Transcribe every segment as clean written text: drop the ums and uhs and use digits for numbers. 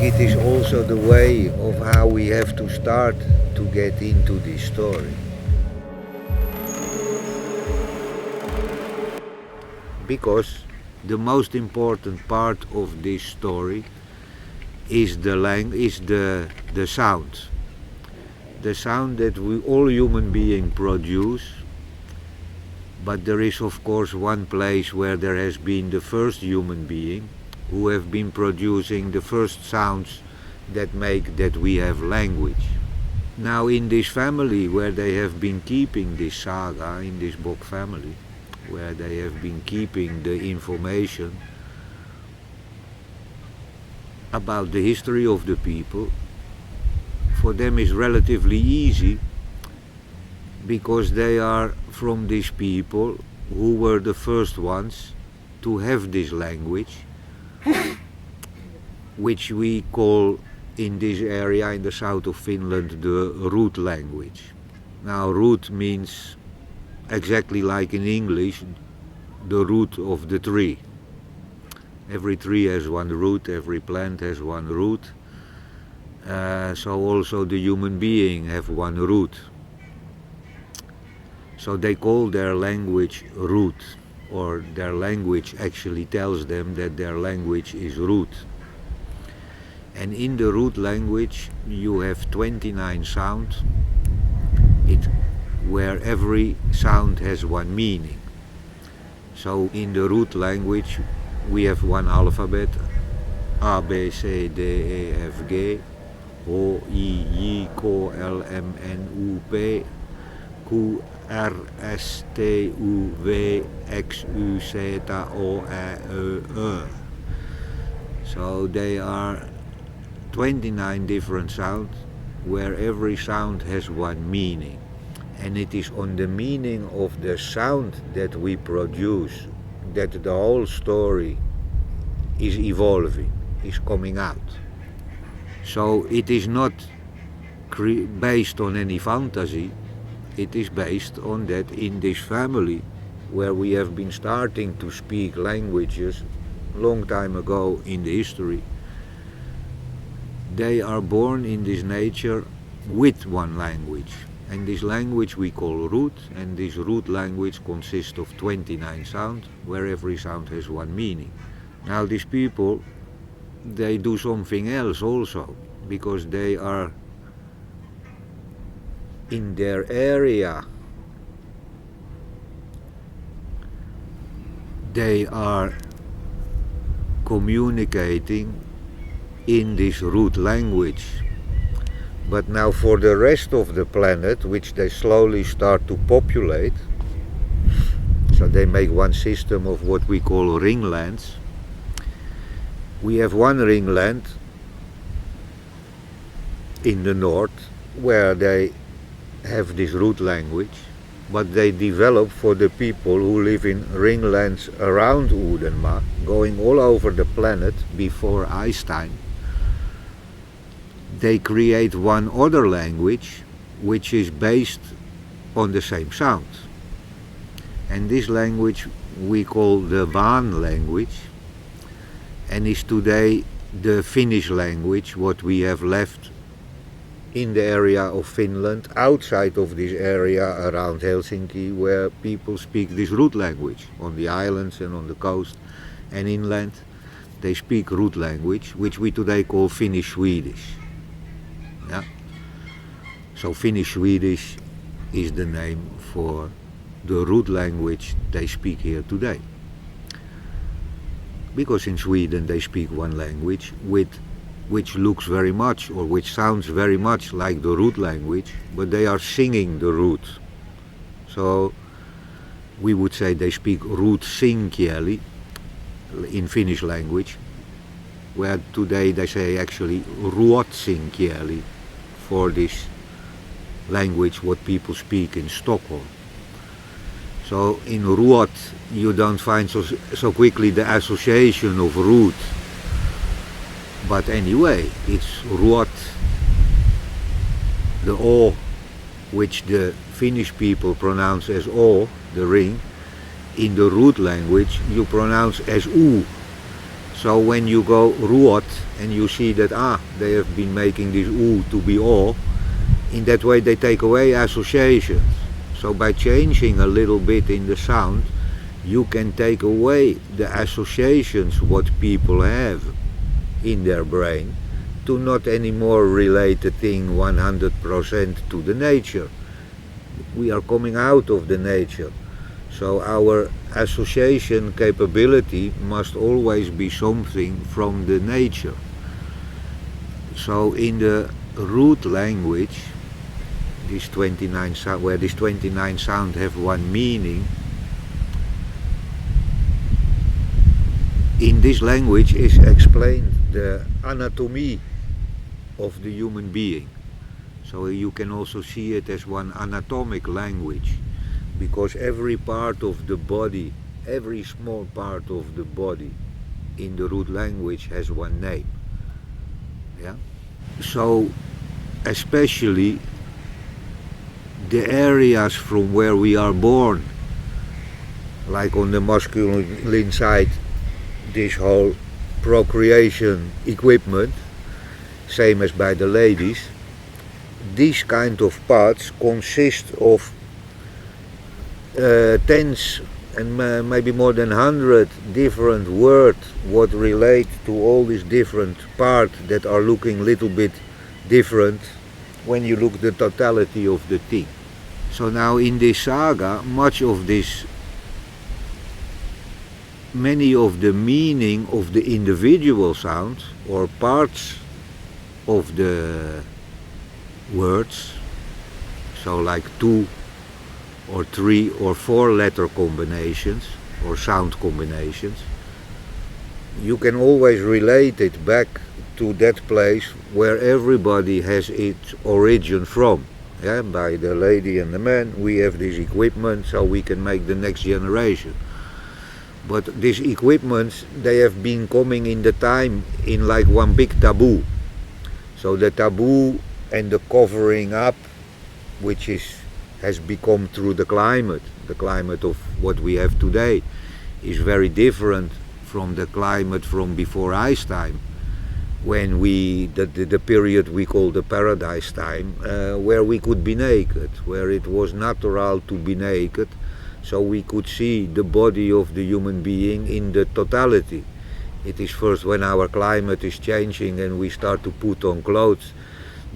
it is also the way of how we have to start to get into this story. Because the most important part of this story is the sound. The sound that we all human beings produce, but there is of course one place where there has been the first human being who have been producing the first sounds that make that we have language. Now in this family where they have been keeping this saga, in this Bock family, where they have been keeping the information about the history of the people, for them is relatively easy because they are from these people who were the first ones to have this language, which we call in this area in the south of Finland the root language. Now root means exactly like in English, the root of the tree. Every tree has one root, every plant has one root. So also the human being have one root. So they call their language root, or their language actually tells them that their language is root. And in the root language you have 29 sounds, where every sound has one meaning. So in the root language we have one alphabet, A, B, C, D, E, F, G, O, I, J, K, L, M, N, O, P, Q, R, S, T, U, V, X, Y, Z, O, E. So they are 29 different sounds where every sound has one meaning. And it is on the meaning of the sound that we produce that the whole story is evolving, is coming out. So it is not based on any fantasy, it is based on that in this family where we have been starting to speak languages long time ago in the history. They are born in this nature with one language. And this language we call root, and this root language consists of 29 sounds, where every sound has one meaning. Now these people, they do something else also, because they are in their area. They are communicating in this root language. But now for the rest of the planet, which they slowly start to populate, so they make one system of what we call ringlands. We have one ringland in the north where they have this root language, but they develop for the people who live in ringlands around Uudenmaan, going all over the planet before ice time. They create one other language which is based on the same sound. And this language we call the Vaan language, and is today the Finnish language, what we have left in the area of Finland, outside of this area around Helsinki, where people speak this root language. On the islands and on the coast and inland, they speak root language, which we today call Finnish-Swedish. Yeah. So Finnish-Swedish is the name for the root language they speak here today. Because in Sweden they speak one language which looks very much, or which sounds very much like the root language, but they are singing the root. So we would say they speak ruotsinkieli in Finnish language, where today they say actually ruotsinkieli for this language what people speak in Stockholm. So in ruot you don't find so quickly the association of root, but anyway it's ruot, the O, which the Finnish people pronounce as O, the ring. In the root language you pronounce as U. So when you go ruot and you see that they have been making this oo to be o, in that way they take away associations. So by changing a little bit in the sound, you can take away the associations what people have in their brain to not anymore relate the thing 100% to the nature. We are coming out of the nature. So our association capability must always be something from the nature. So in the root language, these 29 where these 29 sounds have one meaning, in this language is explained the anatomy of the human being. So you can also see it as one anatomic language, because every part of the body, every small part of the body in the root language has one name. Yeah? So especially the areas from where we are born, like on the masculine side, this whole procreation equipment, same as by the ladies, these kind of parts consist of tens and maybe more than 100 different words what relate to all these different parts that are looking a little bit different when you look the totality of the thing. So now in this saga, many of the meaning of the individual sounds or parts of the words, so like 2 or 3 or 4 letter combinations or sound combinations, you can always relate it back to that place where everybody has its origin from. Yeah, by the lady and the man, we have this equipment so we can make the next generation. But these equipments, they have been coming in the time in like one big taboo. So the taboo and the covering up, which has become through the climate of what we have today, is very different from the climate from before ice time, when the period we call the paradise time, where we could be naked, where it was natural to be naked, so we could see the body of the human being in the totality. It is first when our climate is changing and we start to put on clothes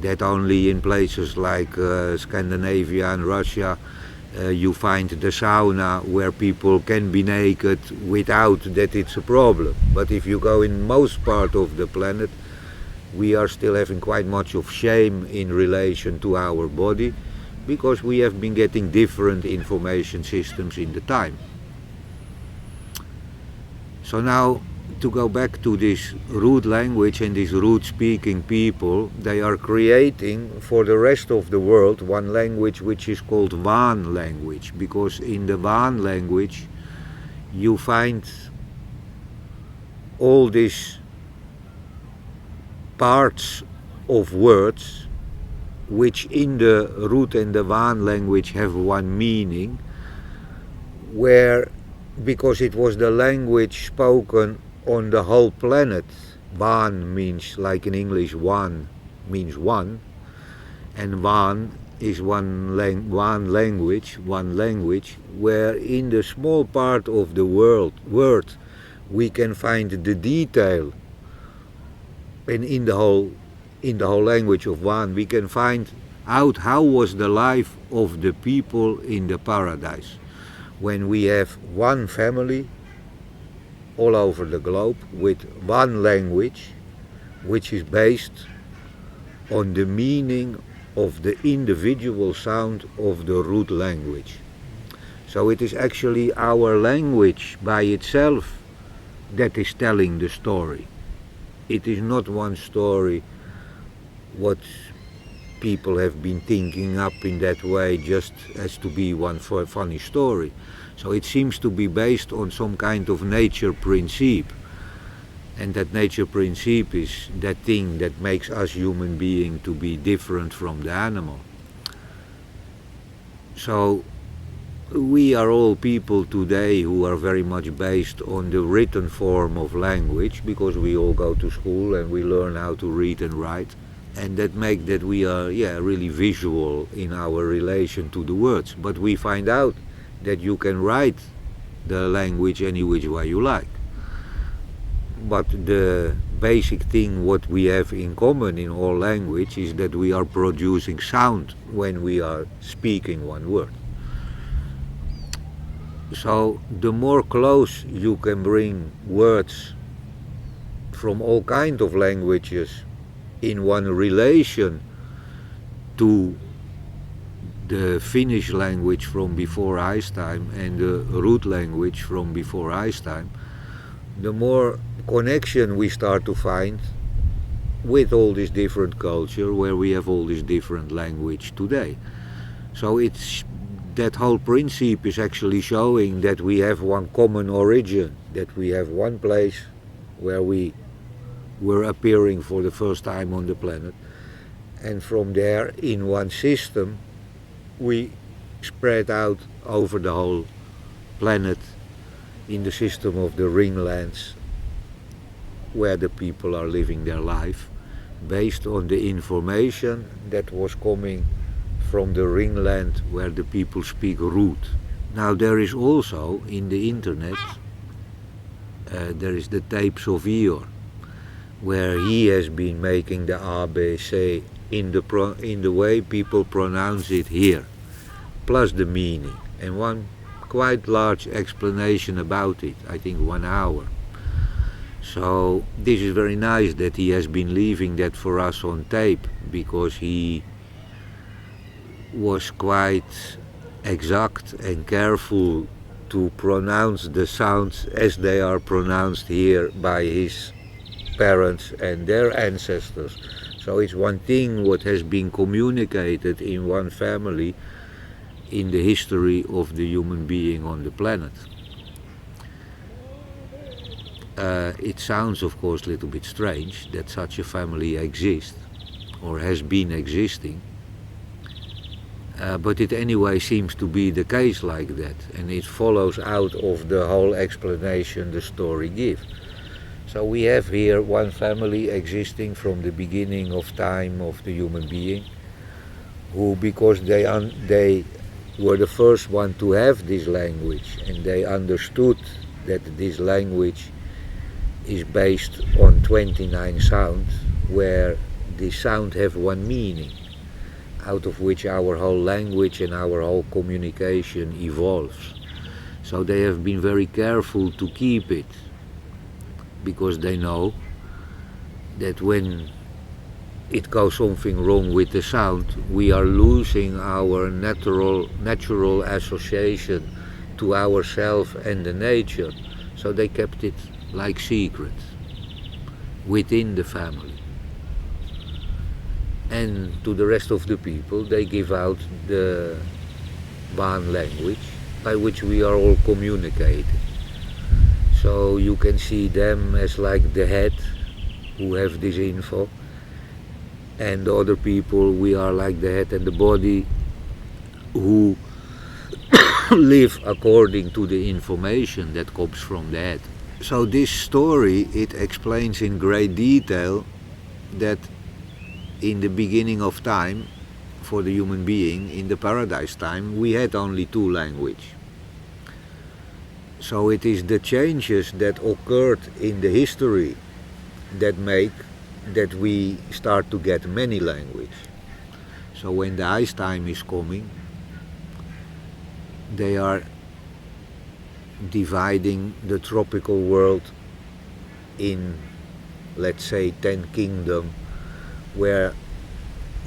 that only in places like Scandinavia and Russia you find the sauna where people can be naked without that it's a problem. But if you go in most part of the planet, we are still having quite much of shame in relation to our body, because we have been getting different information systems in the time. So now, to go back to this root language and these root speaking people, they are creating for the rest of the world one language which is called Waan language, because in the Waan language you find all these parts of words which in the root and the Waan language have one meaning, where, because it was the language spoken on the whole planet, Waan means, like in English, one means one, and Waan is one language, where in the small part of the word we can find the detail, and in the whole language of Waan we can find out how was the life of the people in the paradise, when we have one family all over the globe with one language which is based on the meaning of the individual sound of the root language. So it is actually our language by itself that is telling the story. It is not one story what people have been thinking up in that way just as to be one funny story. So it seems to be based on some kind of nature principle, and that nature principle is that thing that makes us human beings to be different from the animal. So we are all people today who are very much based on the written form of language, because we all go to school and we learn how to read and write, and that make that we are really visual in our relation to the words. But we find out that you can write the language any which way you like. But the basic thing what we have in common in all language is that we are producing sound when we are speaking one word. So the more close you can bring words from all kinds of languages in one relation to the Finnish language from before ice time and the root language from before ice time, the more connection we start to find with all this different culture where we have all this different language today. So it's that whole principle is actually showing that we have one common origin, that we have one place where we were appearing for the first time on the planet, and from there in one system we spread out over the whole planet in the system of the ringlands where the people are living their life based on the information that was coming from the ringland where the people speak root. Now there is also in the internet there is the tapes of Eeyore, where he has been making the ABC in the way people pronounce it here, plus the meaning, and one quite large explanation about it, I think 1 hour. So this is very nice that he has been leaving that for us on tape, because he was quite exact and careful to pronounce the sounds as they are pronounced here by his parents and their ancestors. So it's one thing what has been communicated in one family in the history of the human being on the planet. It sounds of course a little bit strange that such a family exists or has been existing, but it anyway seems to be the case like that, and it follows out of the whole explanation the story gives. So we have here one family existing from the beginning of time of the human being, who, because they were the first one to have this language, and they understood that this language is based on 29 sounds, where the sound have one meaning, out of which our whole language and our whole communication evolves. So they have been very careful to keep it, because they know that when it goes something wrong with the sound, we are losing our natural association to ourselves and the nature. So they kept it like secret within the family. And to the rest of the people they give out the Ban language by which we are all communicating. So you can see them as like the head who have this info, and the other people, we are like the head and the body who live according to the information that comes from the head. So this story, it explains in great detail that in the beginning of time for the human being, in the paradise time, we had only two languages. So it is the changes that occurred in the history that make that we start to get many languages. So when the ice time is coming, they are dividing the tropical world in, let's say, 10 kingdoms, where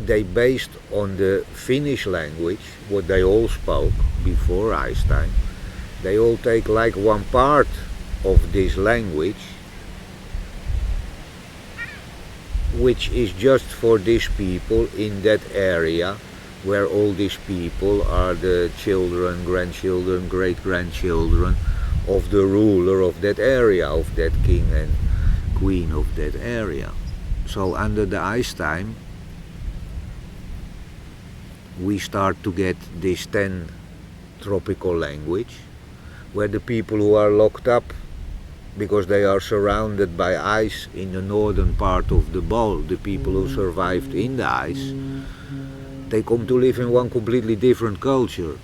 they based on the Finnish language, what they all spoke before ice time, they all take like one part of this language, which is just for these people in that area, where all these people are the children, grandchildren, great-grandchildren of the ruler of that area, of that king and queen of that area. So under the ice time, we start to get these 10 tropical language, where the people who are locked up because they are surrounded by ice in the northern part of the bowl, the people who survived in the ice, they come to live in one completely different culture,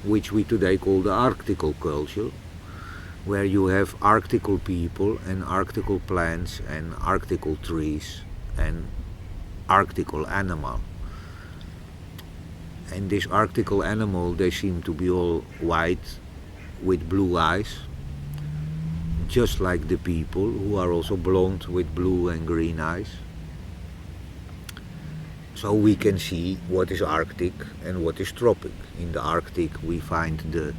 which we today call the Arctical culture, where you have Arctical people and Arctical plants and Arctical trees and Arctical animal. And this Arctical animal, they seem to be all white with blue eyes, just like the people who are also blonde with blue and green eyes. So we can see what is Arctic and what is tropic. In the Arctic we find the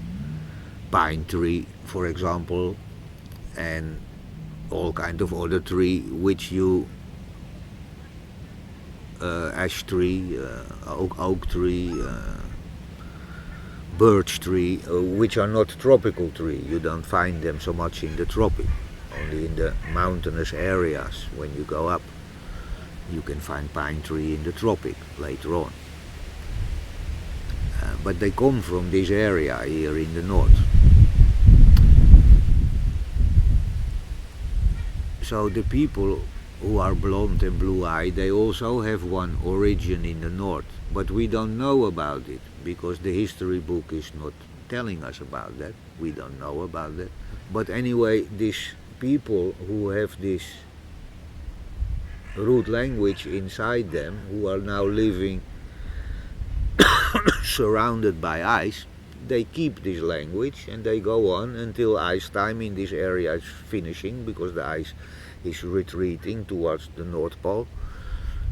pine tree, for example, and all kind of other tree which you ash tree, oak tree, birch tree, which are not tropical tree. You don't find them so much in the tropic, only in the mountainous areas. When you go up, you can find pine tree in the tropic later on. But they come from this area here in the north. So the people who are blonde and blue-eyed, they also have one origin in the north, but we don't know about it because the history book is not telling us about that. We don't know about that. But anyway, these people who have this root language inside them, who are now living surrounded by ice, they keep this language and they go on until ice time in this area is finishing, because the ice is retreating towards the North Pole.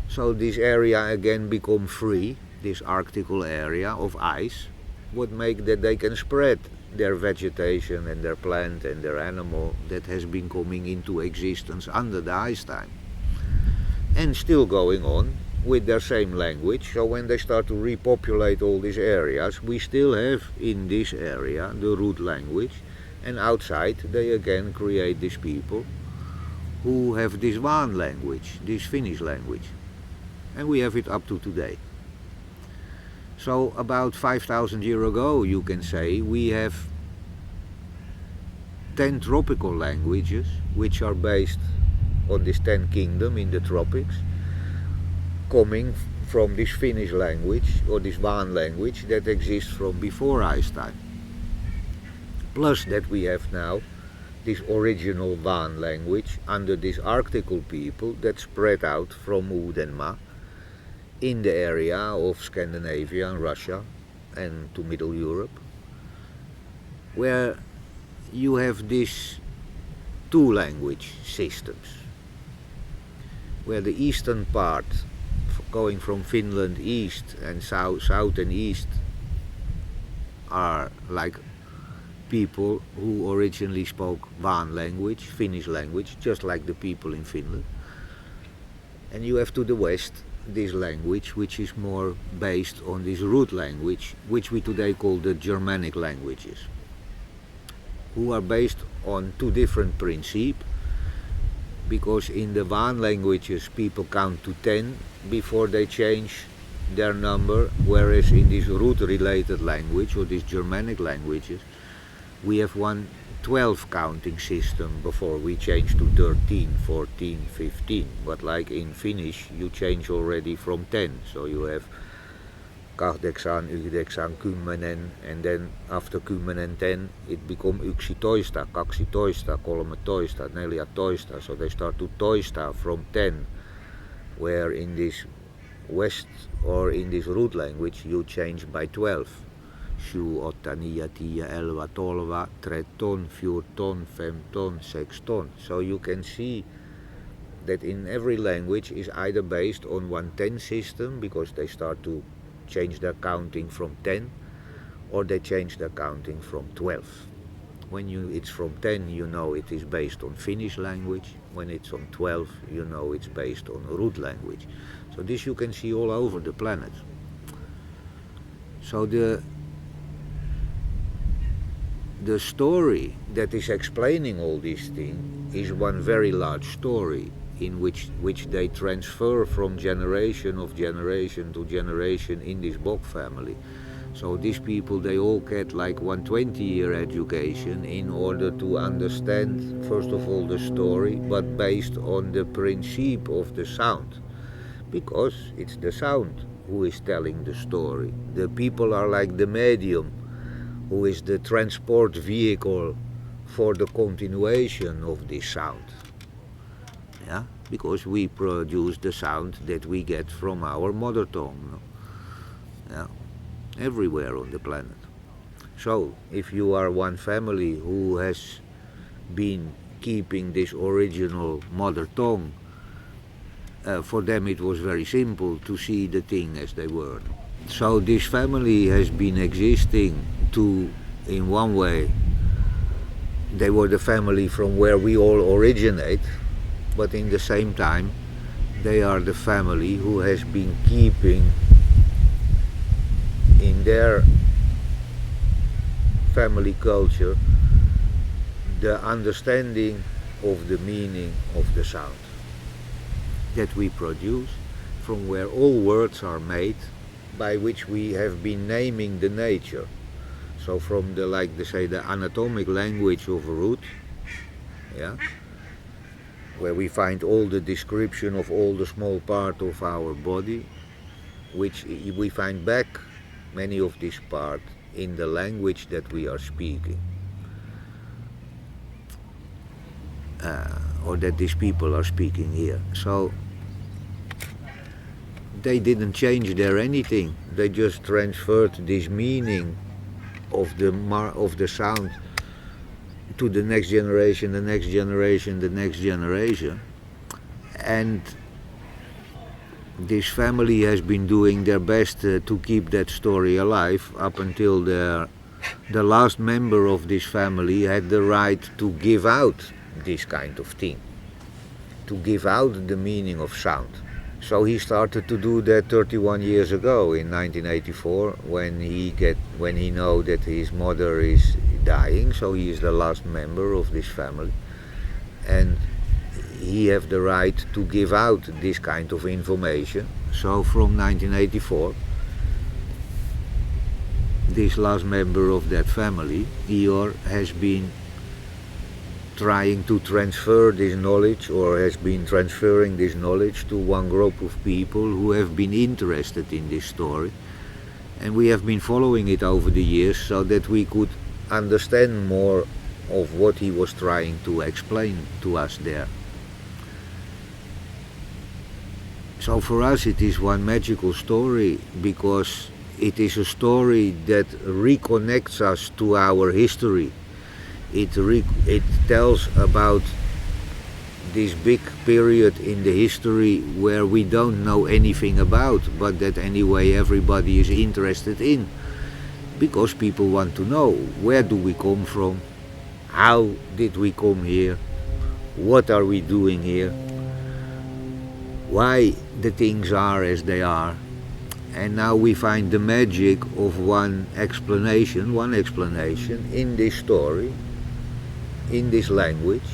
So this area again become free, this Arctical area of ice, what make that they can spread their vegetation and their plant and their animal that has been coming into existence under the ice time. And still going on with their same language. So when they start to repopulate all these areas, we still have in this area the root language, and outside they again create these people who have this Waan language, this Finnish language. And we have it up to today. So about 5,000 years ago, you can say, we have 10 tropical languages which are based on this 10 kingdom in the tropics, coming from this Finnish language or this Waan language that exists from before ice time. Plus that we have now this original Waan language under this Arctical people that spread out from Uudenmaan in the area of Scandinavia and Russia and to Middle Europe, where you have these two language systems, where the eastern part, going from Finland east and south and east, are like people who originally spoke Waan language, Finnish language, just like the people in Finland. And you have to the west this language which is more based on this root language, which we today call the Germanic languages, who are based on two different principes, because in the Waan languages people count to 10 before they change their number, whereas in this root related language or these Germanic languages we have 12 counting system before we change to 13, 14, 15. But like in Finnish, you change already from 10. So you have 8, 9, 10, and then after 10 and 10 it becomes 11, 12, 13, 14. So they start to toista from 10, where in this west or in this root language you change by 12. 7, 8, 9, 10, 11, 12, 13, 14, 15, 16. So you can see that in every language is either based on 110 system, because they start to change their counting from 10, or they change their counting from 12. When it's from 10, you know it is based on Finnish language. When it's on 12, you know it's based on root language. So this you can see all over the planet. So the story that is explaining all these things is one very large story, in which they transfer from generation to generation in this Bock family. So these people, they all get like 120-year education in order to understand, first of all, the story, but based on the principle of the sound. Because it's the sound who is telling the story. The people are like the medium, who is the transport vehicle for the continuation of this sound. Yeah? Because we produce the sound that we get from our mother tongue. Yeah? Everywhere on the planet. So, if you are one family who has been keeping this original mother tongue, for them it was very simple to see the thing as they were. So this family has been existing to, in one way, they were the family from where we all originate, but in the same time, they are the family who has been keeping in their family culture the understanding of the meaning of the sound that we produce, from where all words are made, by which we have been naming the nature. So from the, like they say, the anatomic language of root, yeah, where we find all the description of all the small part of our body, which we find back many of these parts in the language that we are speaking, or that these people are speaking here. So they didn't change their anything. They just transferred this meaning of the sound to the next generation, the next generation, the next generation. And this family has been doing their best to keep that story alive up until the last member of this family had the right to give out this kind of thing, to give out the meaning of sound. So he started to do that 31 years ago in 1984 when he know that his mother is dying. So he is the last member of this family, and he have the right to give out this kind of information. So from 1984, this last member of that family, Ior, has been trying to transfer this knowledge, or has been transferring this knowledge to one group of people who have been interested in this story. And we have been following it over the years so that we could understand more of what he was trying to explain to us there. So for us it is one magical story, because it is a story that reconnects us to our history. It tells about this big period in the history where we don't know anything about, but that anyway everybody is interested in, because people want to know, where do we come from, how did we come here, what are we doing here, why the things are as they are. And now we find the magic of one explanation in this story, in this language,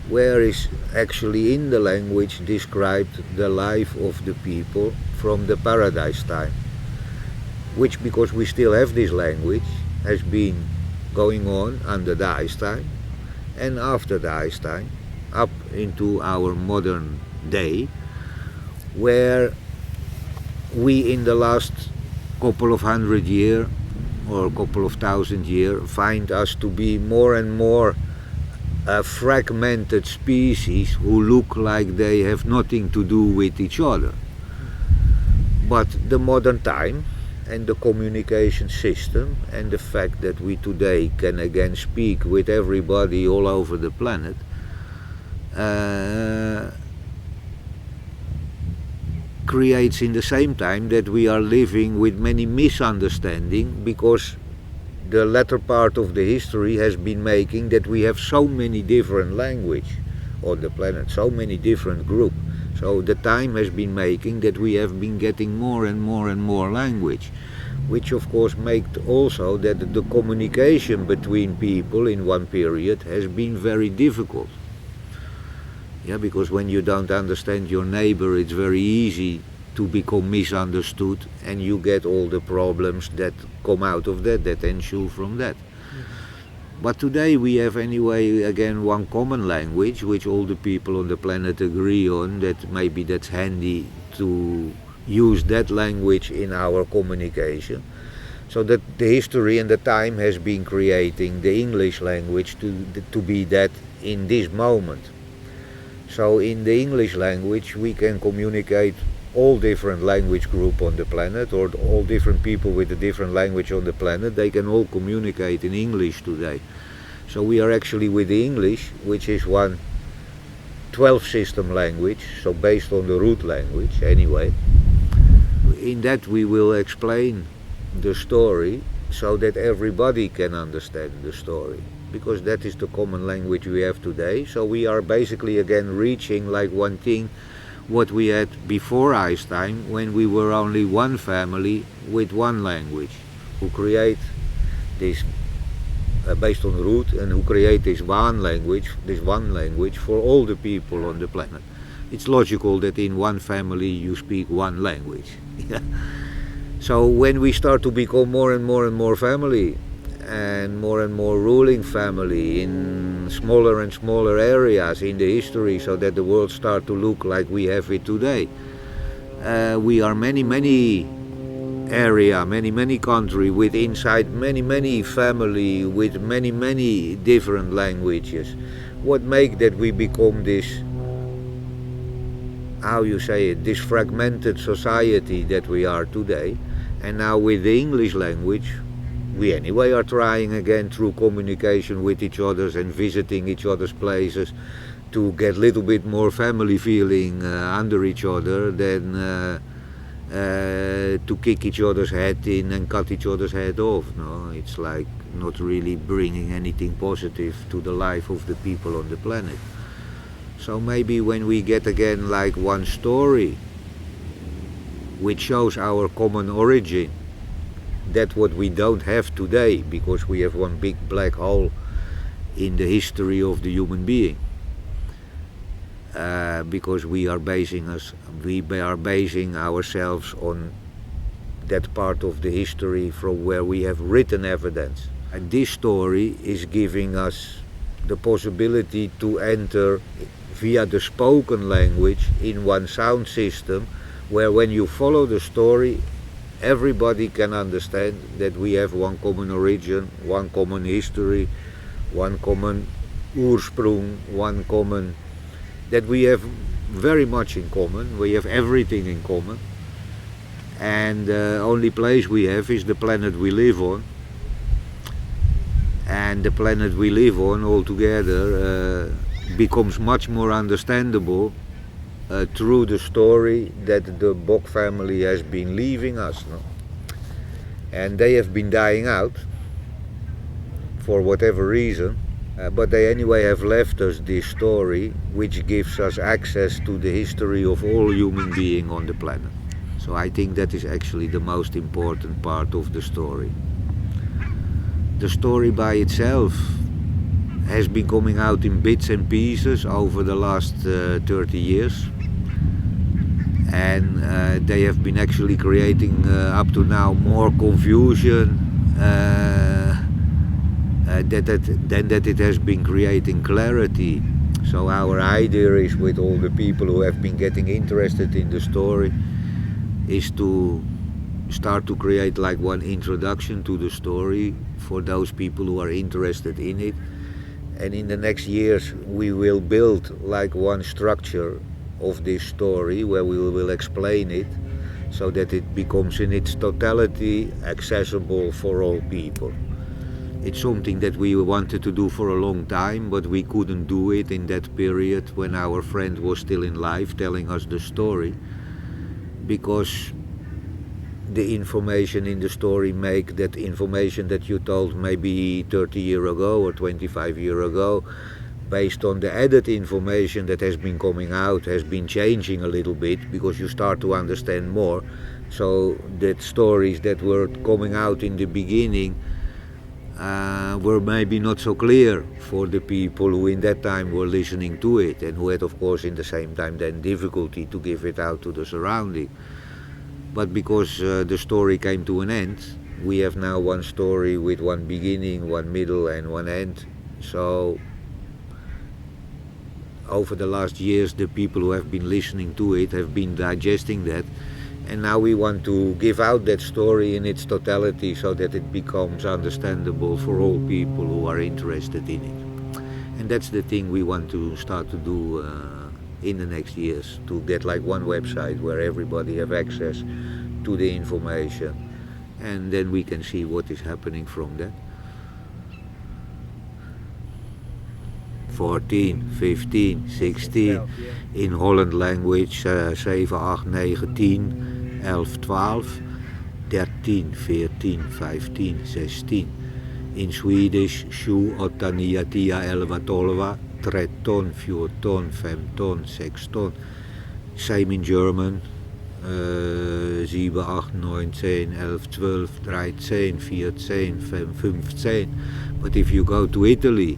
where is actually in the language described the life of the people from the paradise time, which, because we still have this language, has been going on under the ice time and after the ice time up into our modern day, where we in the last couple of hundred years or a couple of thousand years find us to be more and more a fragmented species who look like they have nothing to do with each other. But the modern time and the communication system and the fact that we today can again speak with everybody all over the planet creates in the same time that we are living with many misunderstandings, because the latter part of the history has been making that we have so many different languages on the planet, so many different groups. So the time has been making that we have been getting more and more and more language, which of course made also that the communication between people in one period has been very difficult. Yeah, because when you don't understand your neighbor, it's very easy to become misunderstood, and you get all the problems that come out of that ensue from that. But today we have anyway again one common language which all the people on the planet agree on, that maybe that's handy to use that language in our communication. So that the history and the time has been creating the English language to be that in this moment. So in the English language we can communicate all different language group on the planet, or all different people with a different language on the planet, they can all communicate in English today. So we are actually with the English, which is one 12 system language, so based on the root language anyway. In that we will explain the story so that everybody can understand the story, because that is the common language we have today. So we are basically again reaching like one thing what we had before Ice Time, when we were only one family with one language, who create this based on root, and who create this one language for all the people on the planet. It's logical that in one family you speak one language. So when we start to become more and more family, and more ruling family in smaller and smaller areas in the history, so that the world start to look like we have it today. We are many area, many country with inside many family with many different languages. What make that we become this, how you say it, this fragmented society that we are today. And now with the English language, we anyway are trying again through communication with each other and visiting each other's places to get a little bit more family feeling under each other than to kick each other's head in and cut each other's head off. No, it's like not really bringing anything positive to the life of the people on the planet. So maybe when we get again like one story which shows our common origin, that's what we don't have today, because we have one big black hole in the history of the human being. Because we are basing ourselves on that part of the history from where we have written evidence. And this story is giving us the possibility to enter via the spoken language in one sound system, where when you follow the story, everybody can understand that we have one common origin, one common history, one common oorsprong, one common, that we have very much in common. We have everything in common, and the only place we have is the planet we live on. And the planet we live on altogether becomes much more understandable through the story that the Bock family has been leaving us. No? And they have been dying out for whatever reason, but they anyway have left us this story which gives us access to the history of all human beings on the planet. So I think that is actually the most important part of the story. The story by itself has been coming out in bits and pieces over the last 30 years. And they have been actually creating up to now more confusion than that it has been creating clarity. So our idea is, with all the people who have been getting interested in the story, is to start to create like one introduction to the story for those people who are interested in it. And in the next years we will build like one structure of this story where we will explain it so that it becomes in its totality accessible for all people. It's something that we wanted to do for a long time, but we couldn't do it in that period when our friend was still in life telling us the story, because the information in the story make that information that you told maybe 30 years ago or 25 years ago, based on the added information that has been coming out, has been changing a little bit, because you start to understand more. So that stories that were coming out in the beginning were maybe not so clear for the people who in that time were listening to it, and who had of course in the same time then difficulty to give it out to the surrounding. But because the story came to an end, we have now one story with one beginning, one middle and one end. So over the last years, the people who have been listening to it have been digesting that, and now we want to give out that story in its totality so that it becomes understandable for all people who are interested in it. And that's the thing we want to start to do in the next years, to get like one website where everybody have access to the information, and then we can see what is happening from that. 14, 15, 16, in Holland language 7, 8, 9, 10, 11, 12, 13, 14, 15, 16. In Swedish 7, 8, 9, 10, 11, 12, 13, 14, 15, 16. Same in German 7, 8, 9, 10, 11, 12, 13, 14, 15. But if you go to Italy,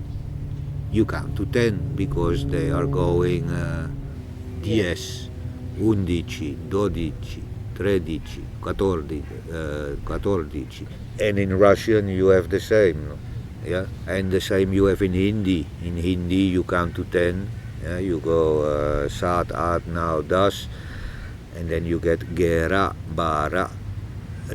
you count to 10 because they are going 10, 11, 12, 13, 14, 14. And in Russian you have the same, no? Yeah, and the same you have in Hindi. In Hindi you count to 10. Yeah? You go 7, 8, 9, 10, and then you get Gera, Bara,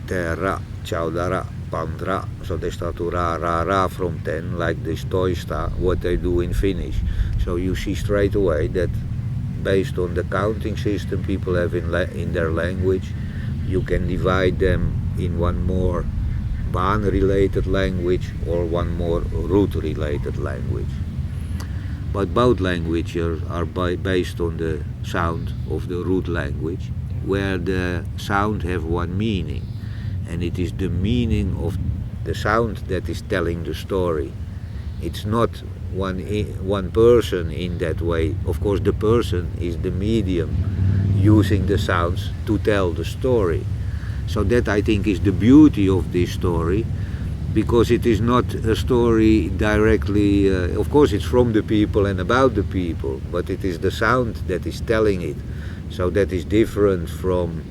Terra, Chaudara, Pandra. So they start to ra, ra, ra from 10, like this toista, what they do in Finnish. So you see straight away that based on the counting system people have in their language, you can divide them in one more Baan-related language or one more root-related language. But both languages are based on the sound of the root language, where the sound have one meaning, and it is the meaning of the sound that is telling the story. It's not one person in that way. Of course, the person is the medium using the sounds to tell the story. So that, I think, is the beauty of this story, because it is not a story directly, of course it's from the people and about the people, but it is the sound that is telling it. So that is different from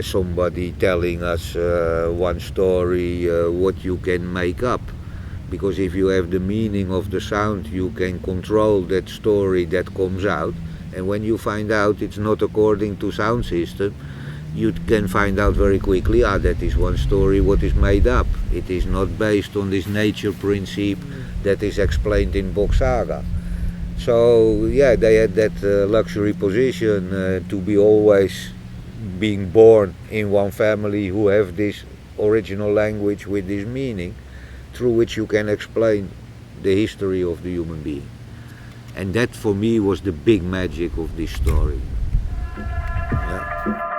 somebody telling us one story, what you can make up. Because if you have the meaning of the sound, you can control that story that comes out. And when you find out it's not according to sound system, you can find out very quickly, that is one story what is made up. It is not based on this nature principle that is explained in Bock Saga. So yeah, they had that luxury position to be always being born in one family who have this original language with this meaning, through which you can explain the history of the human being. And that for me was the big magic of this story. Yeah.